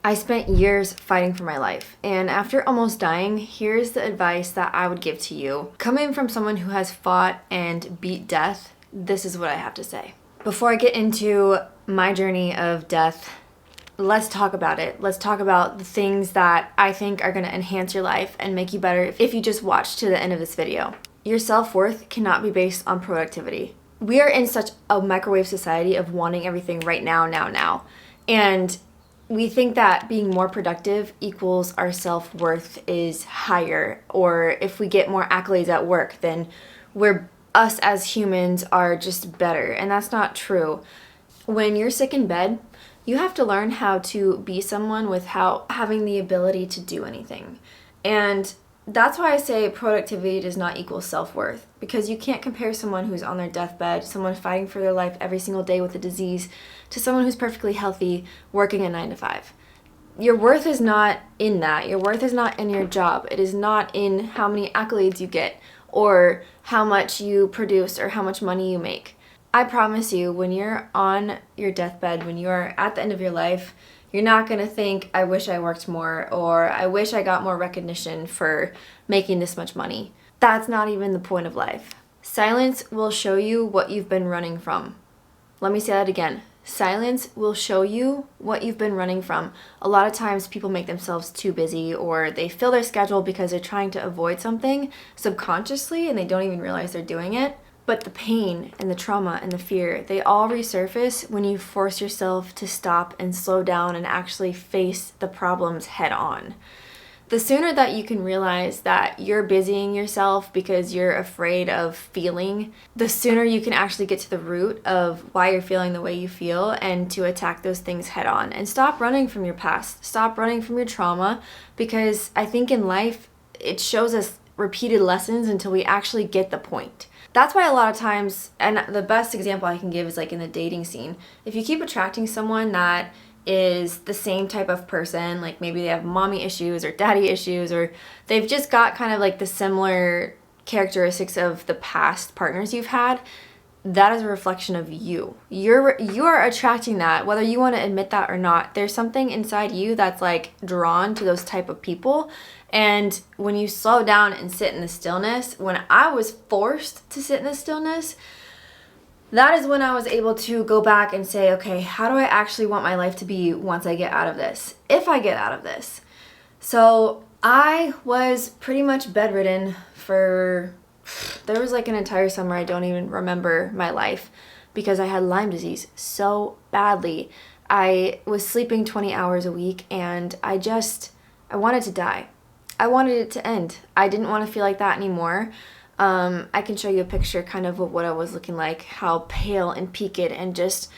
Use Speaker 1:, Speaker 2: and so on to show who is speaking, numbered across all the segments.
Speaker 1: I spent years fighting for my life, and after almost dying, here's the advice that I would give to you. Coming from someone who has fought and beat death, this is what I have to say. Before I get into my journey of death, let's talk about it. Let's talk about the things that I think are going to enhance your life and make you better if you just watch to the end of this video. Your self-worth cannot be based on productivity. We are in such a microwave society of wanting everything right now, now. And we think that being more productive equals our self-worth is higher, or if we get more accolades at work, then us as humans are just better, and that's not true. When you're sick in bed, you have to learn how to be someone without having the ability to do anything. And that's why I say productivity does not equal self-worth, because you can't compare someone who's on their deathbed, someone fighting for their life every single day with a disease, to someone who's perfectly healthy working a 9 to 5. Your worth is not in that. Your worth is not in your job. It is not in how many accolades you get or how much you produce or how much money you make. I promise you, when you're on your deathbed, when you're at the end of your life, you're not going to think, I wish I worked more, or I wish I got more recognition for making this much money. That's not even the point of life. Silence will show you what you've been running from. Let me say that again. Silence will show you what you've been running from. A lot of times people make themselves too busy, or they fill their schedule because they're trying to avoid something subconsciously and they don't even realize they're doing it. But the pain and the trauma and the fear, they all resurface when you force yourself to stop and slow down and actually face the problems head on. The sooner that you can realize that you're busying yourself because you're afraid of feeling, the sooner you can actually get to the root of why you're feeling the way you feel and to attack those things head on. And stop running from your past. Stop running from your trauma, because I think in life it shows us repeated lessons until we actually get the point. That's why a lot of times, and the best example I can give is like in the dating scene, if you keep attracting someone that is the same type of person, like maybe they have mommy issues or daddy issues, or they've just got kind of like the similar characteristics of the past partners you've had, that is a reflection of you. You are attracting that, whether you want to admit that or not. There's something inside you that's like drawn to those type of people. And when you slow down and sit in the stillness, when I was forced to sit in the stillness, that is when I was able to go back and say, okay, how do I actually want my life to be once I get out of this? If I get out of this. So I was pretty much bedridden there was like an entire summer. I don't even remember my life because I had Lyme disease so badly. I was sleeping 20 hours a week and I wanted to die. I wanted it to end. I didn't want to feel like that anymore. I can show you a picture kind of what I was looking like, how pale and peaked and just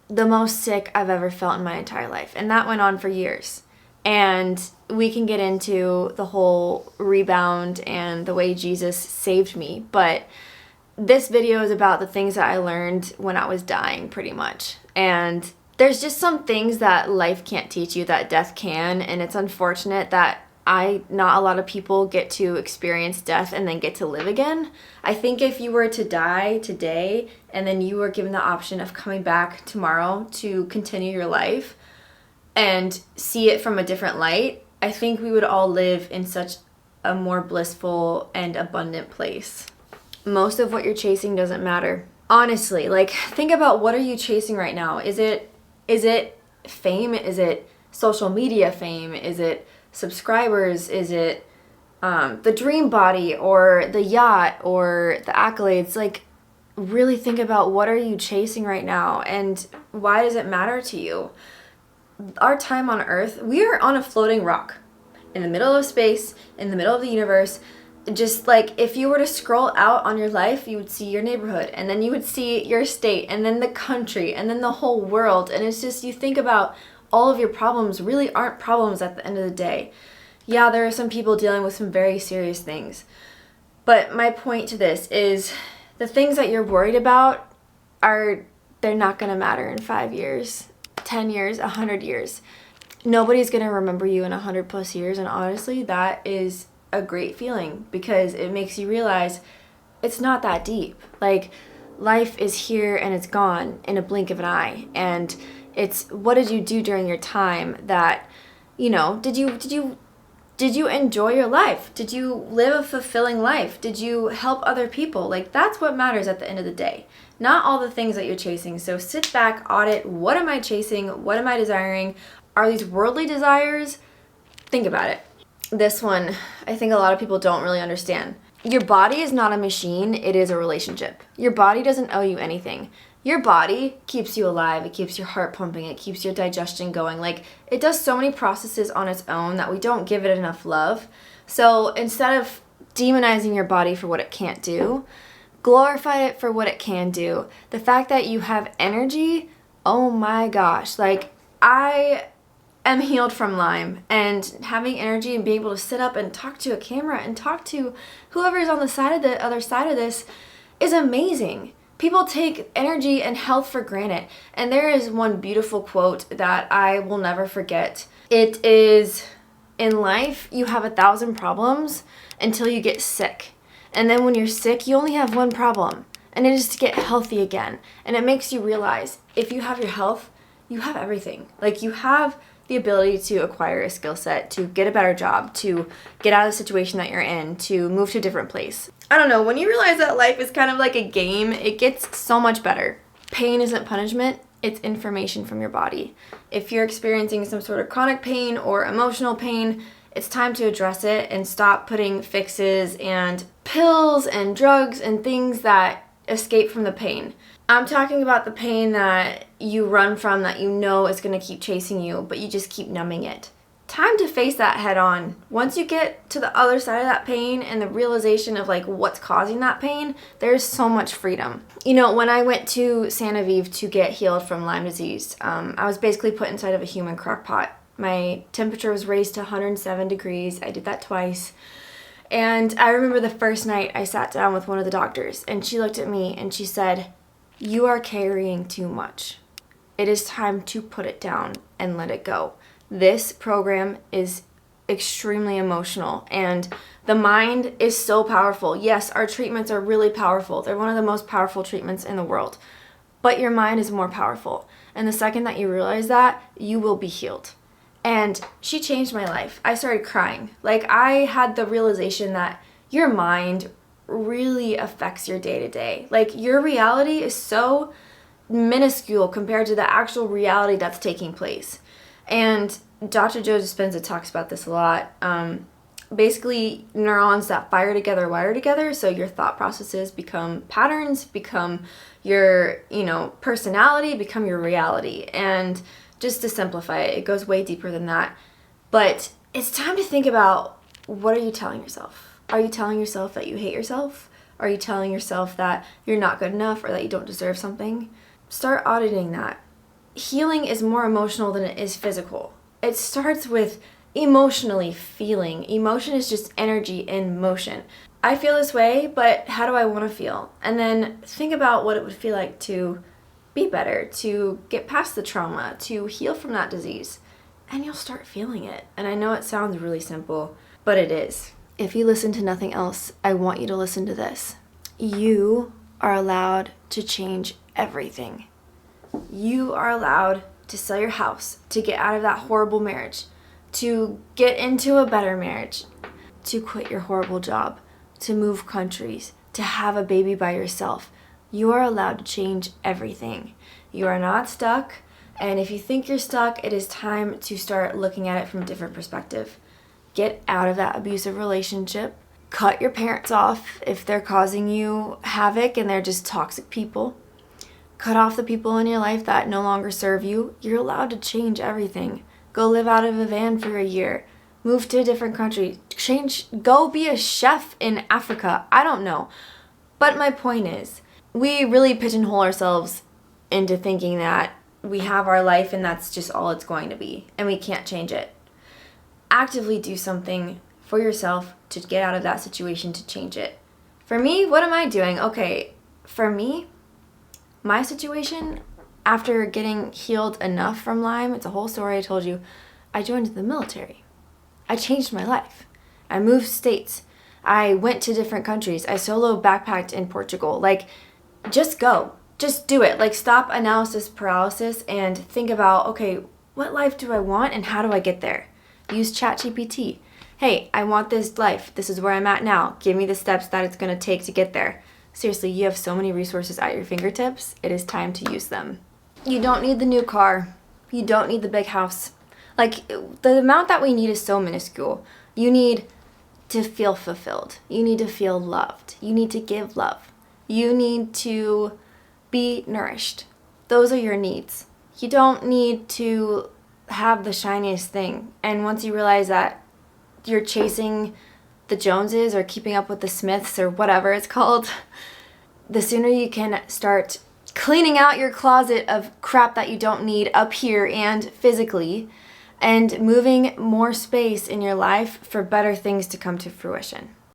Speaker 1: the most sick I've ever felt in my entire life. And that went on for years. And we can get into the whole rebound and the way Jesus saved me. But this video is about the things that I learned when I was dying, pretty much. And there's just some things that life can't teach you that death can. And it's unfortunate that not a lot of people get to experience death and then get to live again. I think if you were to die today and then you were given the option of coming back tomorrow to continue your life and see it from a different light, I think we would all live in such a more blissful and abundant place. Most of what you're chasing doesn't matter. Honestly, like think about, what are you chasing right now? Is it fame? Is it social media fame? Is it subscribers? Is it the dream body or the yacht or the accolades? Like really think about, what are you chasing right now and why does it matter to you? Our time on Earth, we are on a floating rock in the middle of space, in the middle of the universe. Just like if you were to scroll out on your life, you would see your neighborhood, and then you would see your state, and then the country, and then the whole world. And it's just, you think about all of your problems really aren't problems at the end of the day. Yeah, there are some people dealing with some very serious things. But my point to this is, the things that you're worried about they're not going to matter in 5 years, 10 years, 100 years. Nobody's going to remember you in 100 plus years. And honestly, that is a great feeling, because it makes you realize it's not that deep. Like, life is here and it's gone in a blink of an eye. And It's what did you do during your time that, did you enjoy your life? Did you live a fulfilling life? Did you help other people? Like, that's what matters at the end of the day, not all the things that you're chasing. So sit back, audit, what am I chasing? What am I desiring? Are these worldly desires? Think about it. This one, I think a lot of people don't really understand. Your body is not a machine, it is a relationship. Your body doesn't owe you anything. Your body keeps you alive, it keeps your heart pumping, it keeps your digestion going. Like, it does so many processes on its own that we don't give it enough love. So instead of demonizing your body for what it can't do, glorify it for what it can do. The fact that you have energy, oh my gosh, like, I am healed from Lyme, and having energy and being able to sit up and talk to a camera and talk to whoever is on the other side of this is amazing. People take energy and health for granted. And there is one beautiful quote that I will never forget. It is, in life, you have 1,000 problems until you get sick. And then when you're sick, you only have one problem, and it is to get healthy again. And it makes you realize if you have your health, you have everything. Like, you have the ability to acquire a skill set, to get a better job, to get out of the situation that you're in, to move to a different place. I don't know, when you realize that life is kind of like a game, it gets so much better. Pain isn't punishment, it's information from your body. If you're experiencing some sort of chronic pain or emotional pain, it's time to address it and stop putting fixes and pills and drugs and things that escape from the pain. I'm talking about the pain that you run from, that you know is going to keep chasing you, but you just keep numbing it. Time to face that head on. Once you get to the other side of that pain and the realization of like what's causing that pain, there's so much freedom. When I went to Santa Vive to get healed from Lyme disease, I was basically put inside of a human crock pot. My temperature was raised to 107 degrees. I did that twice. And I remember the first night I sat down with one of the doctors, and she looked at me and she said, "You are carrying too much. It is time to put it down and let it go. This program is extremely emotional, and the mind is so powerful. Yes, our treatments are really powerful. They're one of the most powerful treatments in the world. But your mind is more powerful. And the second that you realize that, you will be healed." And she changed my life. I started crying. Like, I had the realization that your mind really affects your day-to-day. Like, your reality is so minuscule compared to the actual reality that's taking place. And Dr. Joe Dispenza talks about this a lot. Basically, neurons that fire together wire together, so your thought processes become patterns, become your, personality, become your reality. And just to simplify it, it goes way deeper than that. But it's time to think about, what are you telling yourself? Are you telling yourself that you hate yourself? Are you telling yourself that you're not good enough or that you don't deserve something? Start auditing that. Healing is more emotional than it is physical. It starts with emotionally feeling. Emotion is just energy in motion. I feel this way, but how do I want to feel? And then think about what it would feel like to be better, to get past the trauma, to heal from that disease. And you'll start feeling it. And I know it sounds really simple, but it is. If you listen to nothing else, I want you to listen to this. You are allowed to change everything. You are allowed to sell your house, to get out of that horrible marriage, to get into a better marriage, to quit your horrible job, to move countries, to have a baby by yourself. You are allowed to change everything. You are not stuck, and if you think you're stuck, it is time to start looking at it from a different perspective. Get out of that abusive relationship. Cut your parents off if they're causing you havoc and they're just toxic people. Cut off the people in your life that no longer serve you. You're allowed to change everything. Go live out of a van for a year. Move to a different country. Go be a chef in Africa. I don't know. But my point is, we really pigeonhole ourselves into thinking that we have our life and that's just all it's going to be, and we can't change it. Actively do something for yourself to get out of that situation, to change it. For me, what am I doing? Okay, for me, my situation, after getting healed enough from Lyme, it's a whole story I told you, I joined the military. I changed my life. I moved states. I went to different countries. I solo backpacked in Portugal. Like, just go. just do it. Like, stop analysis paralysis and think about, okay, what life do I want and how do I get there? Use ChatGPT. Hey, I want this life. This is where I'm at now. Give me the steps that it's going to take to get there. Seriously, you have so many resources at your fingertips. It is time to use them. You don't need the new car. You don't need the big house. Like, the amount that we need is so minuscule. You need to feel fulfilled. You need to feel loved. You need to give love. You need to be nourished. Those are your needs. You don't need to have the shiniest thing. And once you realize that you're chasing the Joneses or keeping up with the Smiths or whatever it's called, the sooner you can start cleaning out your closet of crap that you don't need up here and physically, and moving more space in your life for better things to come to fruition.